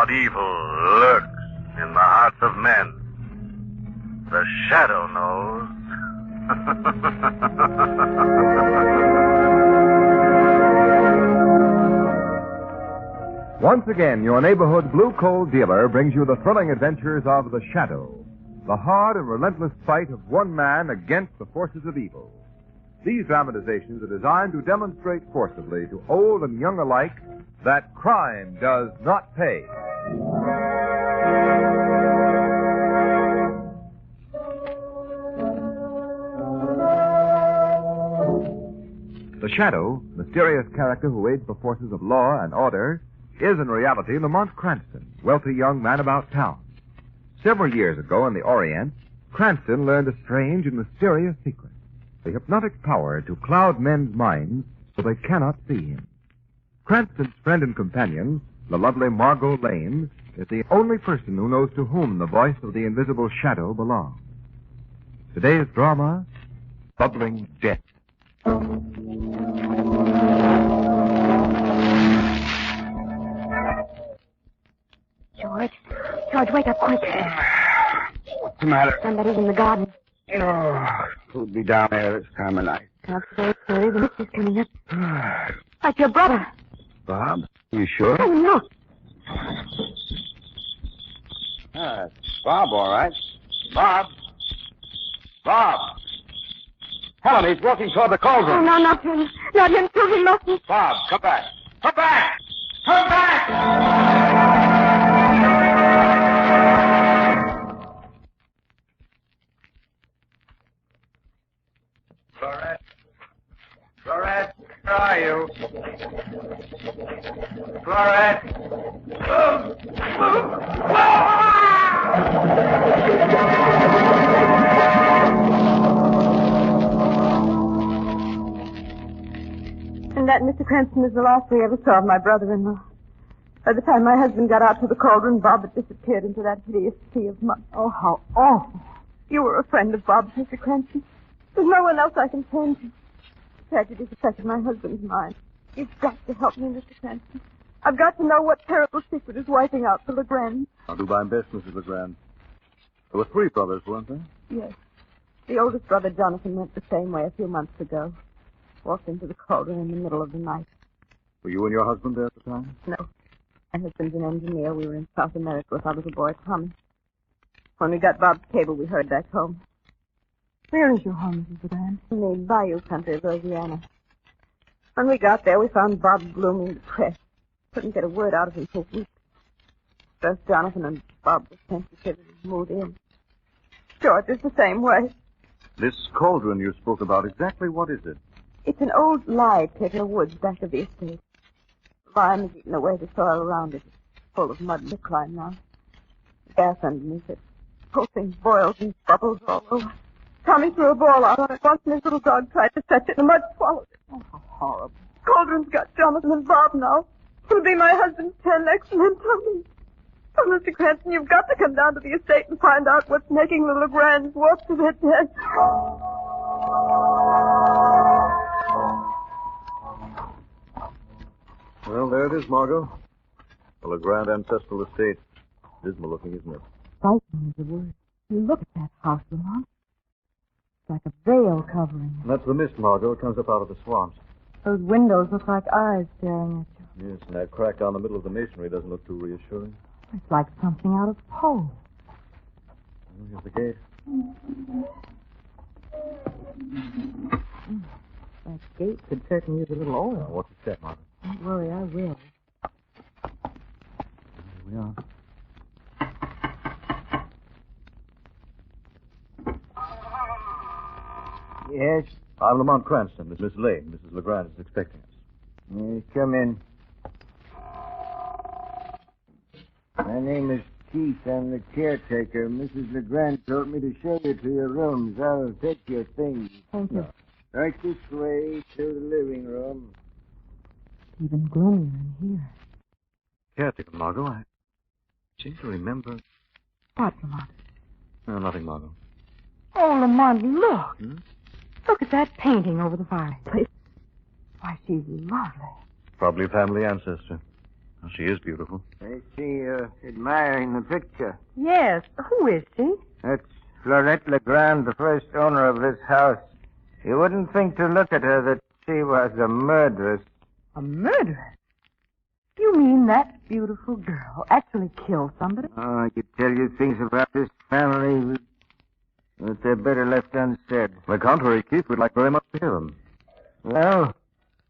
what evil lurks in the hearts of men. The shadow knows. Once again, your neighborhood blue coal dealer brings you the thrilling adventures of The Shadow, the hard and relentless fight of one man against the forces of evil. These dramatizations are designed to demonstrate forcibly to old and young alike that crime does not pay. The Shadow, mysterious character who aids the forces of law and order, is in reality Lamont Cranston, wealthy young man about town. Several years ago in the Orient, Cranston learned a strange and mysterious secret, the hypnotic power to cloud men's minds so they cannot see him. Cranston's friend and companion, the lovely Margo Lane, is the only person who knows to whom the voice of the invisible shadow belongs. Today's drama, Bubbling Death. George, wake up quick. What's the matter? Somebody's in the garden. Oh, who'd be down there this time of night? Not so early. The mist is coming up. Like your brother. Bob? You sure? Oh, look. It's Bob, all right. Bob? Bob! Helen, he's walking toward the cauldron. Oh, no, not him. Not him, too. He mustn't. Bob, come back. Come back! Come back! Florette, where are you? Florette! And that, Mr. Cranston, is the last we ever saw of my brother-in-law. By the time my husband got out to the cauldron, Bob had disappeared into that hideous sea of mud. Oh, how awful. You were a friend of Bob's, Mr. Cranston. There's no one else I can turn to. Tragedy affected my husband's mind. You've got to help me, Mr. Cranston. I've got to know what terrible secret is wiping out the Legrand. I'll do my best, Mrs. Legrand. There were 3 brothers, weren't there? Yes. The oldest brother, Jonathan, went the same way a few months ago. Walked into the cauldron in the middle of the night. Were you and your husband there at the time? No. My husband's an engineer. We were in South America with our little boy, Tommy. When we got Bob's cable, we hurried back home. Where is your home, Mrs. Legrand? In the bayou country of Louisiana. When we got there, we found Bob gloomy and depressed. Couldn't get a word out of him for weeks. First Jonathan and Bob were sensitive and moved in. George is the same way. This cauldron you spoke about, exactly what is it? It's an old lye pit in the woods back of the estate. The lime has eaten away the soil around it. It's full of mud and quicklime now. The gas underneath it. The whole thing boils and bubbles all over. Tommy threw a ball out on it once, and his little dog tried to fetch it, and the mud swallowed it. Oh, how horrible. Cauldron's got Jonathan and Bob now. It'll be my husband's turn next, and then Tommy. Oh, Mr. Cranston, you've got to come down to the estate and find out what's making the Legrands walk to their death. Well, there it is, Margo. The Legrand ancestral estate. Dismal looking, isn't it? Frightening is the word. You look at that house, Lamont. It's like a veil covering it. That's the mist, Margo. It comes up out of the swamps. Those windows look like eyes staring at you. Yes, and that crack down the middle of the masonry doesn't look too reassuring. It's like something out of Poe. Here's the gate. That gate could certainly use a little oil. What's it say, Margo? Don't worry, I will. Here we are. Yes? I'm Lamont Cranston. Miss Lane. Mrs. Legrand is expecting us. Yes, come in. My name is Keith. I'm the caretaker. Mrs. Legrand told me to show you to your rooms. I'll take your things. Thank you. Right this way to the living room. Even gloomier in here. Caretaker, Margo. I seem to remember... What, Lamont? No, nothing, Margo. Oh, Lamont, look. Hmm? Look at that painting over the fireplace. Why, she's lovely. Probably a family ancestor. Well, she is beautiful. Is she admiring the picture? Yes. Who is she? That's Florette Legrand, the first owner of this house. You wouldn't think to look at her that she was a murderess. A murderess? You mean that beautiful girl actually killed somebody? Oh, I could tell you things about this family, but they're better left unsaid. On the contrary, Keith, we'd like very much to hear them. Well,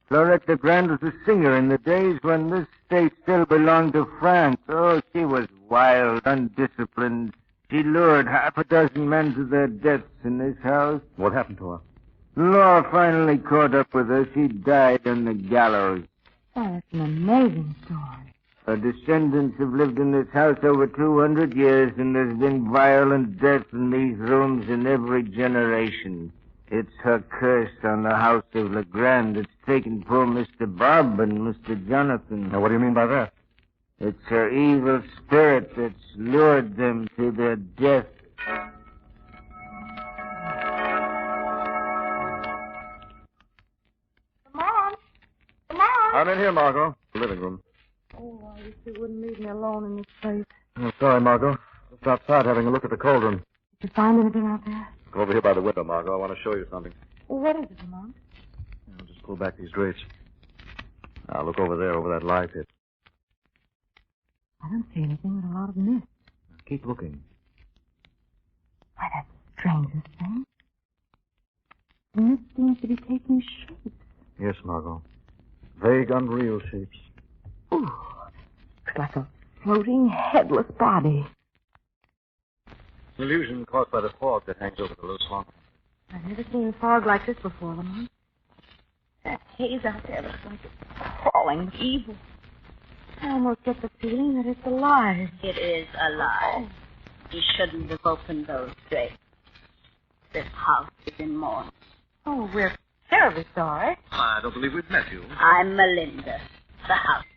Florette Legrand was a singer in the days when this state still belonged to France. Oh, she was wild, undisciplined. She lured half a dozen men to their deaths in this house. What happened to her? Law finally caught up with her. She died on the gallows. Oh, that's an amazing story. Her descendants have lived in this house over 200 years, and there's been violent death in these rooms in every generation. It's her curse on the house of Legrand that's taken poor Mr. Bob and Mr. Jonathan. Now, what do you mean by that? It's her evil spirit that's lured them to their death. I'm in here, Margo. The living room. Oh, I wish you wouldn't leave me alone in this place. Oh, sorry, Margo. Just outside having a look at the cauldron. Did you find anything out there? Go over here by the window, Margo. I want to show you something. Well, what is it, Lamont? I'll just pull back these drapes. Now, look over there, over that lye pit. I don't see anything but a lot of mist. Keep looking. Why, that's the strangest thing. The mist seems to be taking shape. Yes, Margo. Vague, unreal shapes. Ooh, looks like a floating, headless body. Illusion caused by the fog that hangs over the low swamp. I've never seen a fog like this before, Lamont. That haze out there looks like it's crawling with evil. I almost get the feeling that it's alive. It is alive. You shouldn't have opened those drapes. This house is in mourning. Oh, we're terribly sorry. I don't believe we've met you. I'm Melinda, the housekeeper.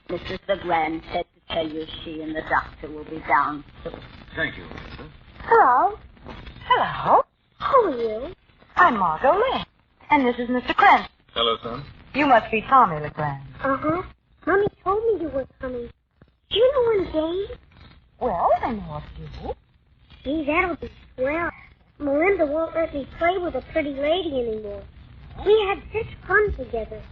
Mrs. Legrand said to tell you she and the doctor will be down soon. Thank you, Melinda. Hello. Hello. Who are you? I'm Margo Lane. And this is Mr. Cranston. Hello, son. You must be Tommy Legrand. Uh-huh. Mommy told me you were coming. Do you know when Dave? Well, I know a few. Gee, that'll be swell. Melinda won't let me play with a pretty lady anymore. We had such fun together.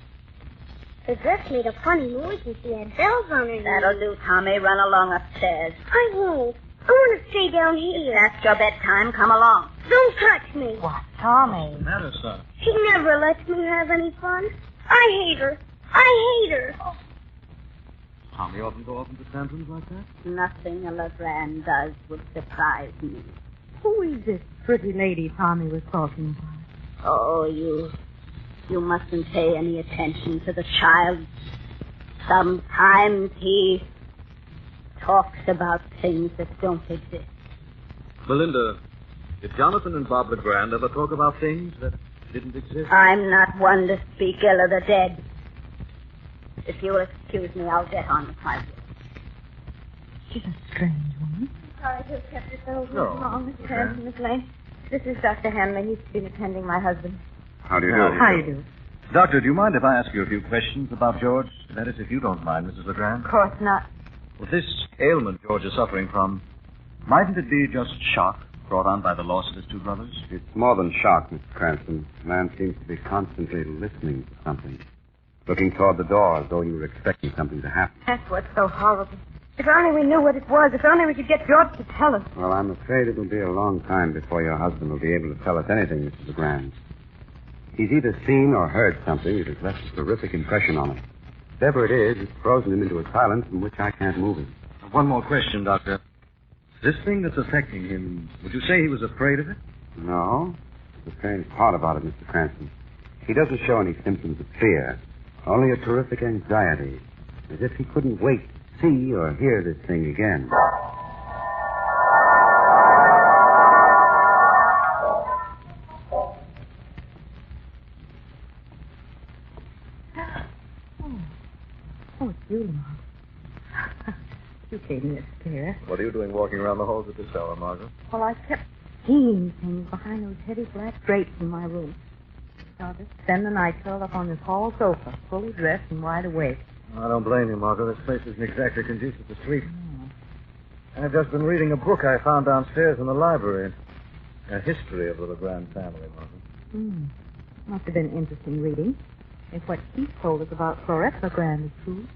The dress made a funny noise and she had bells on her That'll do, Tommy. Run along upstairs. I won't. I want to stay down here. That's your bedtime. Come along. Don't touch me. What, Tommy? What's the matter, son? She never lets me have any fun. I hate her. I hate her. Tommy often go off into tantrums like that? Nothing a Legrand does would surprise me. Who is this pretty lady Tommy was talking about? Oh, you mustn't pay any attention to the child. Sometimes he talks about things that don't exist. Melinda, did Jonathan and Bob Legrand ever talk about things that didn't exist? I'm not one to speak ill of the dead. If you'll excuse me, I'll get on with my work. She's a strange woman. Sorry to have kept you so long, Miss Cranston, Miss Lane. This is Dr. Hanley. He's been attending my husband. How do you How do you do? Doctor, do you mind if I ask you a few questions about George? That is, if you don't mind, Mrs. Legrand. Of course not. Well, this ailment George is suffering from, mightn't it be just shock brought on by the loss of his two brothers? It's more than shock, Mr. Cranston. The man seems to be constantly listening to something. Looking toward the door as though he were expecting something to happen. That's what's so horrible. If only we knew what it was. If only we could get George to tell us. Well, I'm afraid it'll be a long time before your husband will be able to tell us anything, Mrs. Legrand. He's either seen or heard something that has left a terrific impression on him. Whatever it is, it's frozen him into a silence from which I can't move him. One more question, Doctor. This thing that's affecting him, would you say he was afraid of it? No. The strange part about it, Mr. Cranston. He doesn't show any symptoms of fear. Only a terrific anxiety. As if he couldn't wait to see or hear this thing again. Oh, it's you, Lamont. You gave me a scare. What are you doing walking around the halls at this hour, Margaret? Well, I kept seeing things behind those heavy black drapes in my room. So I'll just spend the night curled up on this hall sofa, fully dressed and wide awake. I don't blame you, Margo. This place isn't exactly conducive to sleep. I've just been reading a book I found downstairs in the library. A history of the Legrand family, Margo. Must have been interesting reading. If what Keith told us about Florette Legrand is true.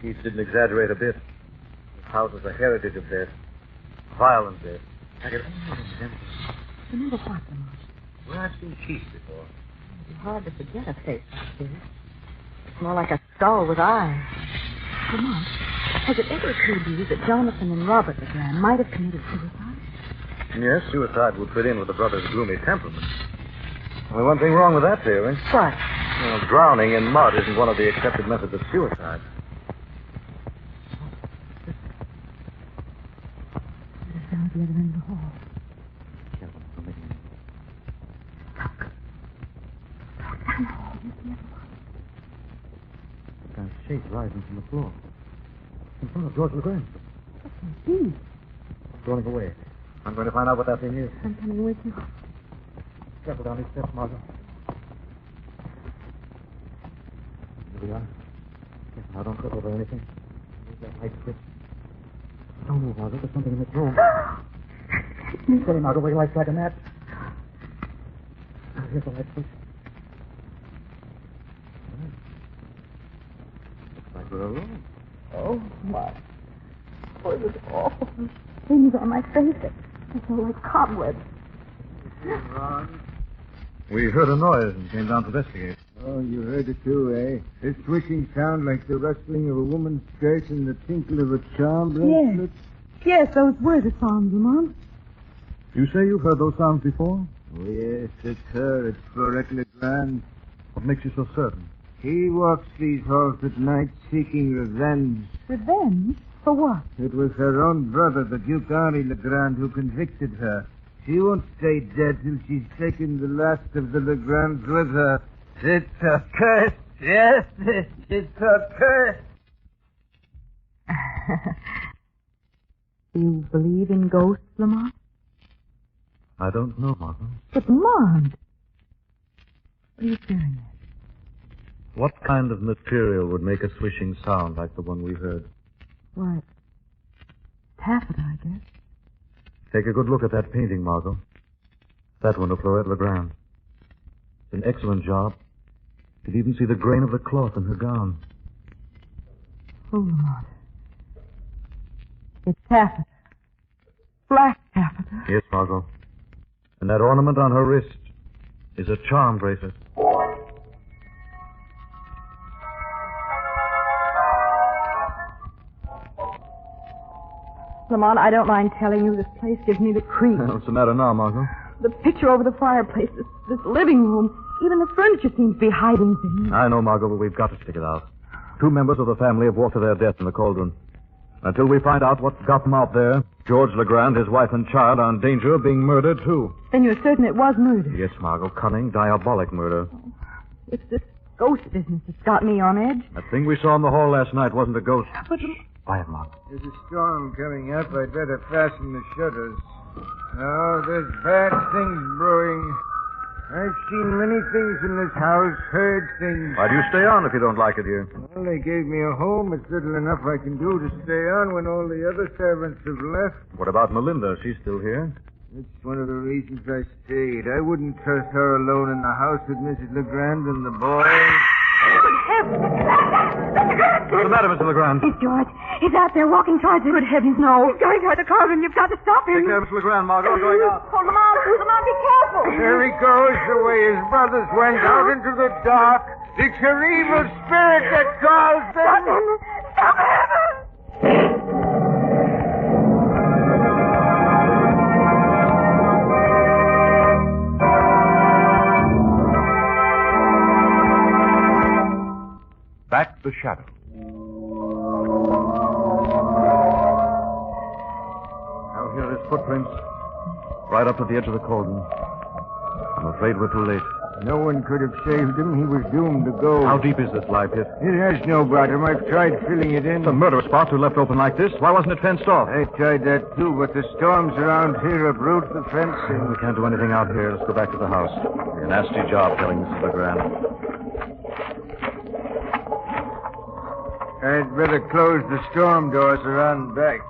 Keith didn't exaggerate a bit. This house is a heritage of death. Violent death. Remember what, Lamont? Well, I've seen Keith before. It's hard to forget a face like this. It's more like a skull with eyes. Lamont, has it ever occurred to you that Jonathan and Robert Legrand might have committed suicide? Yes, suicide would fit in with the brothers' gloomy temperament. Only one thing wrong with that theory. What? Well, drowning in mud isn't one of the accepted methods of suicide. There's a sound at the other end of the hall. Some kind of shape rising from the floor. In front of George Legrand. Indeed. Rolling away. I'm going to find out what that thing is. I'm coming with you. Careful down these steps, Margo. Here we are. Yes, now don't trip over anything. There's that light switch. Don't move, Margo. There's something in this room. Steady, Margo. Wait till I strike a match. Here's the light switch. Looks like we're alone. Oh, my. Oh, it was awful. Things on my face. They felt like cobwebs. We heard a noise and came down to investigate. Oh, you heard it too, eh? A swishing sound like the rustling of a woman's skirt and the tinkle of a charm bracelet. Yes, those were the sounds, Lamont. You say you've heard those sounds before? Oh, yes, it's her. It's Florette Legrand. What makes you so certain? He walks these halls at night seeking revenge. Revenge? For what? It was her own brother, the Duke Henri Legrand, who convicted her. She won't stay dead till she's taken the last of the Legrands with her. It's a curse. Yes, it's a curse. You believe in ghosts, Lamont? I don't know, Margo. But, Lamont! What are you staring at? What kind of material would make a swishing sound like the one we heard? Why, taffeta, I guess. Take a good look at that painting, Margo. That one of Florette Legrand. It's an excellent job. You can even see the grain of the cloth in her gown. Oh, Lamont. It's taffeta. Black taffeta. Yes, Margo. And that ornament on her wrist is a charm bracelet. Lamont, I don't mind telling you, this place gives me the creeps. What's the matter now, Margo? The picture over the fireplace, this living room, even the furniture seems to be hiding things. I know, Margo, but we've got to stick it out. 2 members of the family have walked to their death in the cauldron. Until we find out what got them out there, George Legrand, his wife and child, are in danger of being murdered, too. Then you're certain it was murder? Yes, Margo. Cunning, diabolic murder. Oh, it's this ghost business that's got me on edge. That thing we saw in the hall last night wasn't a ghost. But... Quiet, Margo. There's a storm coming up. I'd better fasten the shutters. Oh, there's bad things brewing. I've seen many things in this house, heard things. Why do you stay on if you don't like it here? Well, they gave me a home. It's little enough I can do to stay on when all the other servants have left. What about Melinda? She's still here? It's one of the reasons I stayed. I wouldn't trust her alone in the house with Mrs. Legrand and the boys. What's the matter, Mr. Legrand? It's George. He's out there walking towards it. Good heavens, no. He's going toward the cauldron. You've got to stop him. Take care of Mr. Legrand, Margo. I'm going out. Oh, Lamont, be careful. There he goes, the way his brothers went out into the dark. It's your evil spirit that calls them. Stop him. Stop him. Back the shadow. Now here are his footprints. Right up to the edge of the cauldron. I'm afraid we're too late. No one could have saved him. He was doomed to go. How deep is this lye pit? It has no bottom. I've tried filling it in. It's a murder spot to left open like this. Why wasn't it fenced off? I tried that too, but the storms around here uproot the fencing. We can't do anything out here. Let's go back to the house. A nasty job telling Mrs. Legrand. I'd better close the storm doors around back.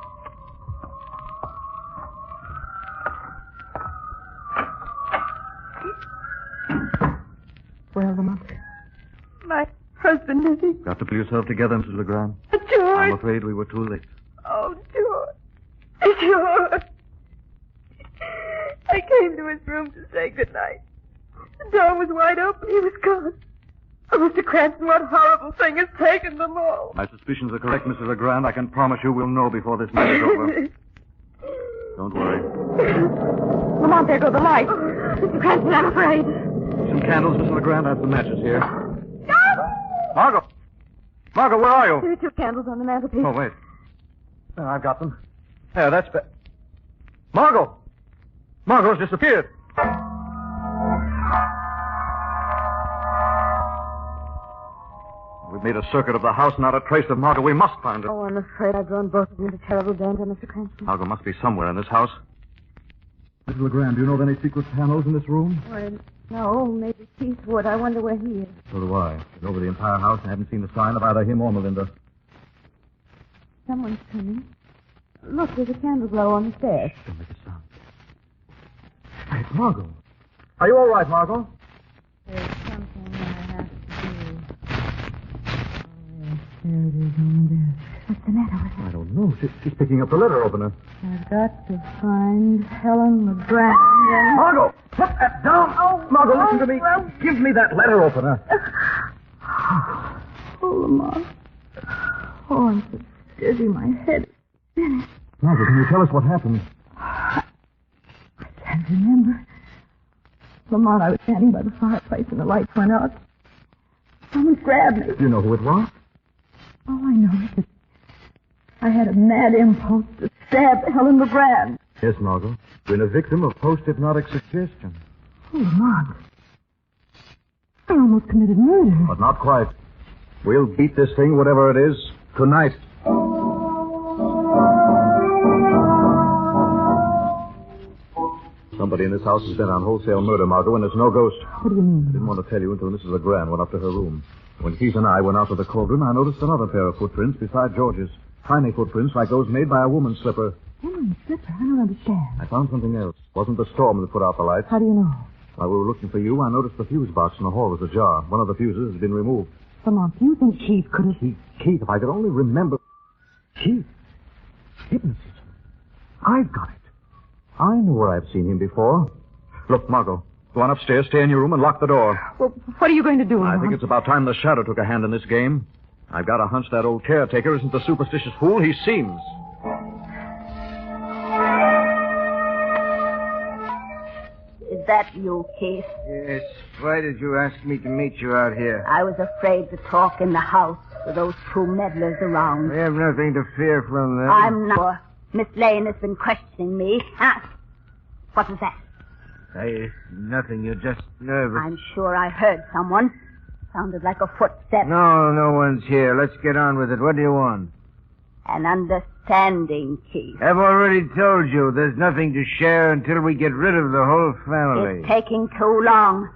Well, Lamont. My husband, is he? Got to pull yourself together, Mrs. Legrand. George. I'm afraid we were too late. Oh, George. George. I came to his room to say goodnight. The door was wide open. He was gone. Oh, Mr. Cranston, what horrible thing has taken them all? My suspicions are correct, Mrs. Legrand. I can promise you we'll know before this night is over. Don't worry. Lamont, there go the lights. Mr. Cranston, I'm afraid. Some candles, Mrs. Legrand. I have the matches here. Margo! Margo, where are you? There are 2 candles on the mantelpiece. Oh, wait. There, I've got them. There, that's better. Margo! Margo's disappeared. We've made a circuit of the house, not a trace of Margo. We must find her. Oh, I'm afraid I've drawn both of them into terrible danger, Mr. Cranston. Margo must be somewhere in this house. Mrs. Legrand, do you know of any secret panels in this room? Well, no, maybe Keith would. I wonder where he is. So do I. Been over the entire house and haven't seen a sign of either him or Melinda. Someone's coming. Look, there's a candle glow on the stairs. Don't make a sound. Hey, it's Margo. Are you all right, Margo? There's something I have to do. Oh, yes, there it is on the desk. What's the matter with her? I don't know. She's picking up the letter opener. I've got to find Helen LeGrand and... Margo! Put that down! Oh, Margo, listen to me. well. Give me that letter opener. Oh, Lamont. Oh, I'm so dizzy. My head is spinning. Margo, can you tell us what happened? I can't remember. Lamont, I was standing by the fireplace and the lights went out. Someone grabbed me. Do you know who it was? All I know is that I had a mad impulse to stab Helen LeGrand. Yes, Margo. Been a victim of post-hypnotic suggestion. Oh, Lamont. I almost committed murder. But not quite. We'll beat this thing, whatever it is, tonight. Somebody in this house has been on wholesale murder, Margo, and there's no ghost. What do you mean? I didn't want to tell you until Mrs. Legrand went up to her room. When Keith and I went out to the cauldron, I noticed another pair of footprints beside George's. Tiny footprints like those made by a woman's slipper. Woman's slipper? I don't understand. I found something else. Wasn't the storm that put out the lights. How do you know? While we were looking for you, I noticed the fuse box in the hall was ajar. One of the fuses has been removed. Lamont, do you think Keith could have... Keith, if I could only remember... Keith? Hypnotism. I've got it. I know where I've seen him before. Look, Margo, go on upstairs, stay in your room, and lock the door. Well, what are you going to do, Lamont? I think it's about time the shadow took a hand in this game. I've got a hunch that old caretaker isn't the superstitious fool he seems. Is that you, Keith? Yes. Why did you ask me to meet you out here? I was afraid to talk in the house with those 2 meddlers around. We have nothing to fear from them. I'm not. Miss Lane has been questioning me. Huh? What was that? Nothing. You're just nervous. I'm sure I heard someone. Sounded like a footstep. No one's here. Let's get on with it. What do you want? An understanding, Keith. I've already told you there's nothing to share until we get rid of the whole family. It's taking too long.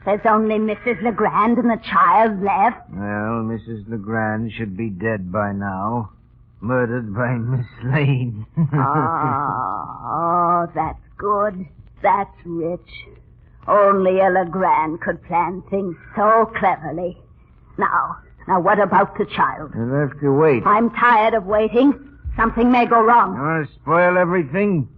There's only Mrs. Legrand and the child left. Well, Mrs. Legrand should be dead by now. Murdered by Miss Lane. Oh, that's good. That's rich. Only a Legrand could plan things so cleverly. Now, what about the child? You'll have to wait. I'm tired of waiting. Something may go You wrong. want to spoil everything?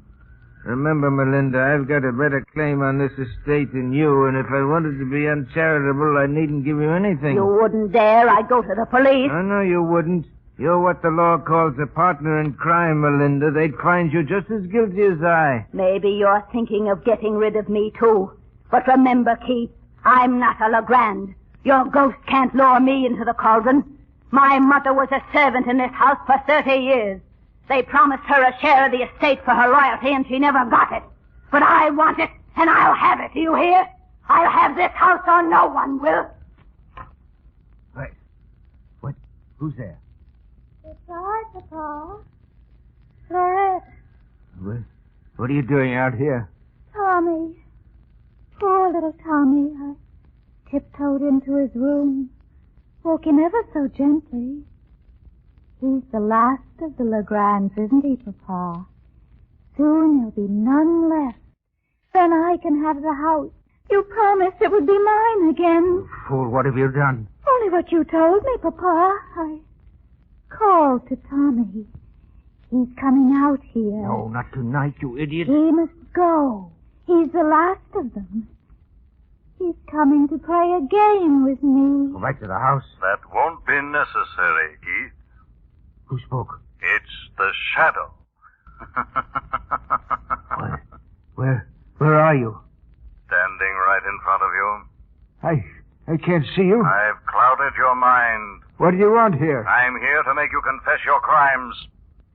Remember, Melinda, I've got a better claim on this estate than you, and if I wanted to be uncharitable, I needn't give you anything. You wouldn't dare. I'd go to the police. I know you wouldn't. You're what the law calls a partner in crime, Melinda. They'd find you just as guilty as I. Maybe you're thinking of getting rid of me, too. But remember, Keith, I'm not a Legrand. Your ghost can't lure me into the cauldron. My mother was a servant in this house for 30 years. They promised her a share of the estate for her royalty, and she never got it. But I want it, and I'll have it. Do you hear? I'll have this house or no one will. Wait. What? Who's there? It's all right, Papa. Florette. What are you doing out here? Tommy. Poor little Tommy. I tiptoed into his room. Woke him ever so gently. He's the last of the Legrands, isn't he, Papa? Soon there'll be none left. Then I can have the house. You promised it would be mine again. Fool, what have you done? Only what you told me, Papa. I called to Tommy. He's coming out here. No, not tonight, you idiot. He must go. He's the last of them. He's coming to play a game with me. Go back to the house. That won't be necessary, Keith. Who spoke? It's the shadow. What? Where are you? Standing right in front of you. I can't see you. I've clouded your mind. What do you want here? I'm here to make you confess your crimes.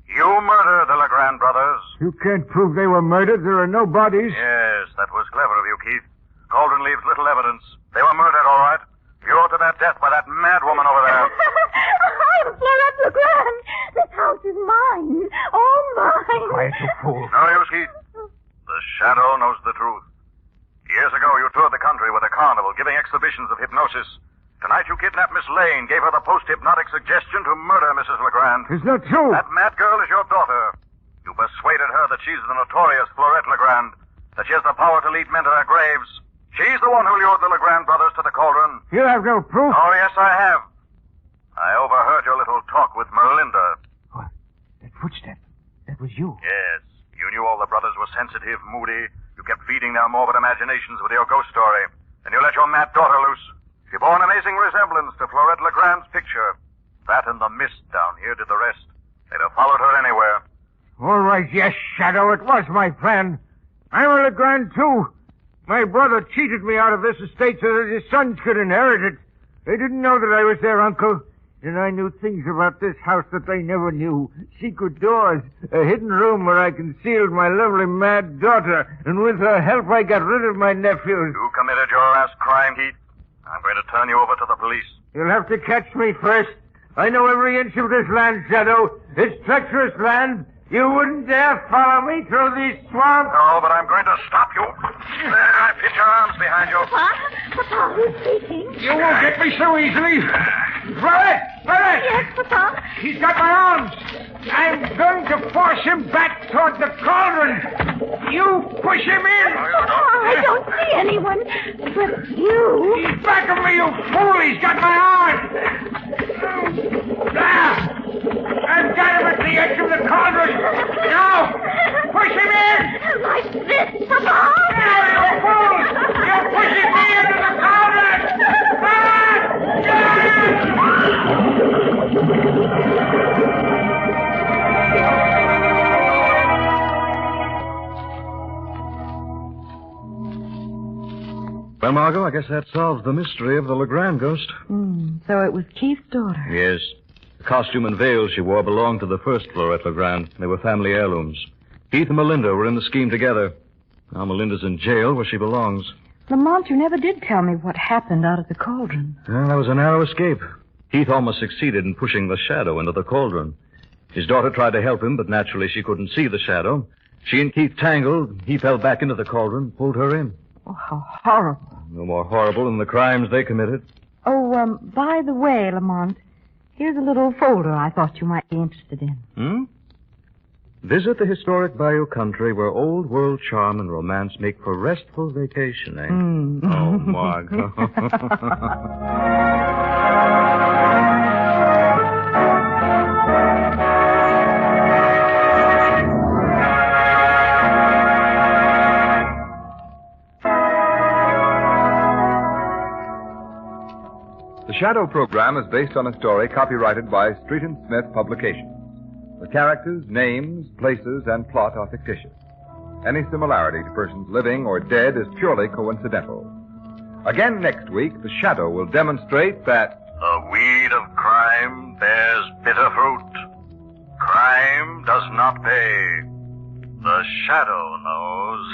You murdered the Legrand brothers. You can't prove they were murdered. There are no bodies. Yes, that was clever of you, Keith. Cauldron leaves little evidence. They were murdered, all right. Lured to that death by that mad woman over there. I'm Florette Legrand. This house is mine. All mine. Quiet, you fool. No use, Keith. The shadow knows the truth. Years ago, you toured the country with a carnival, giving exhibitions of hypnosis. Tonight, you kidnapped Miss Lane, gave her the post-hypnotic suggestion to murder Mrs. Legrand. It's not true. That mad girl is your daughter. You persuaded her that she's the notorious Florette Legrand, that she has the power to lead men to their graves. She's the one who lured the Legrand brothers to the cauldron. You have no proof. Oh, yes, I have. I overheard your little talk with Melinda. What? That footstep. That was you. Yes. You knew all the brothers were sensitive, moody. You kept feeding their morbid imaginations with your ghost story. And you let your mad daughter loose. She bore an amazing resemblance to Florette Legrand's picture. That and the mist down here did the rest. They'd have followed her anywhere. All right, yes, Shadow, it was my plan. I'm a Legrand, too. My brother cheated me out of this estate so that his sons could inherit it. They didn't know that I was their uncle. And I knew things about this house that they never knew. Secret doors, a hidden room where I concealed my lovely mad daughter. And with her help, I got rid of my nephews. You committed your last crime, Heath. I'm going to turn you over to the police. You'll have to catch me first. I know every inch of this land, Shadow. It's treacherous land. You wouldn't dare follow me through these swamps. No, but I'm going to stop you. There, I put your arms behind you. Papa, who's speaking? You won't get me so easily. Florette! Florette! Yes, Papa. He's got my arms. I'm going to force him back toward the cauldron. You push him in. Papa, I don't see anyone but you. He's back of me, you fool. He's got my arm. There. I've got him at the edge of the cauldron. Now, push him in. Like this, Papa. Now, you fool. You're pushing me into the cauldron. Well, Margo, I guess that solves the mystery of the Legrand ghost. So it was Keith's daughter. Yes. The costume and veil she wore belonged to the first Florette Legrand. They were family heirlooms. Keith and Melinda were in the scheme together. Now Melinda's in jail where she belongs. Lamont, you never did tell me what happened out at the cauldron. Well, that was a narrow escape. Keith almost succeeded in pushing the shadow into the cauldron. His daughter tried to help him, but naturally she couldn't see the shadow. She and Keith tangled. He fell back into the cauldron, pulled her in. Oh, how horrible. No more horrible than the crimes they committed. Oh, by the way, Lamont, here's a little folder I thought you might be interested in. Visit the historic bayou country where old world charm and romance make for restful vacationing. Oh, Margo. The Shadow program is based on a story copyrighted by Street and Smith Publications. The characters, names, places, and plot are fictitious. Any similarity to persons living or dead is purely coincidental. Again next week, the Shadow will demonstrate that the weed of crime bears bitter fruit. Crime does not pay. The Shadow knows.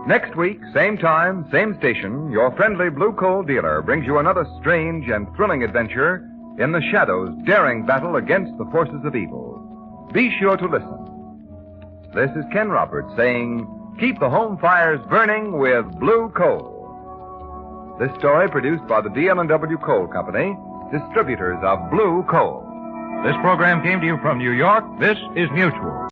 next week, same time, same station, your friendly blue coal dealer brings you another strange and thrilling adventure in the Shadow's daring battle against the forces of evil. Be sure to listen. This is Ken Roberts saying, keep the home fires burning with blue coal. This story produced by the DL&W Coal Company, distributors of Blue Coal. This program came to you from New York. This is Mutual.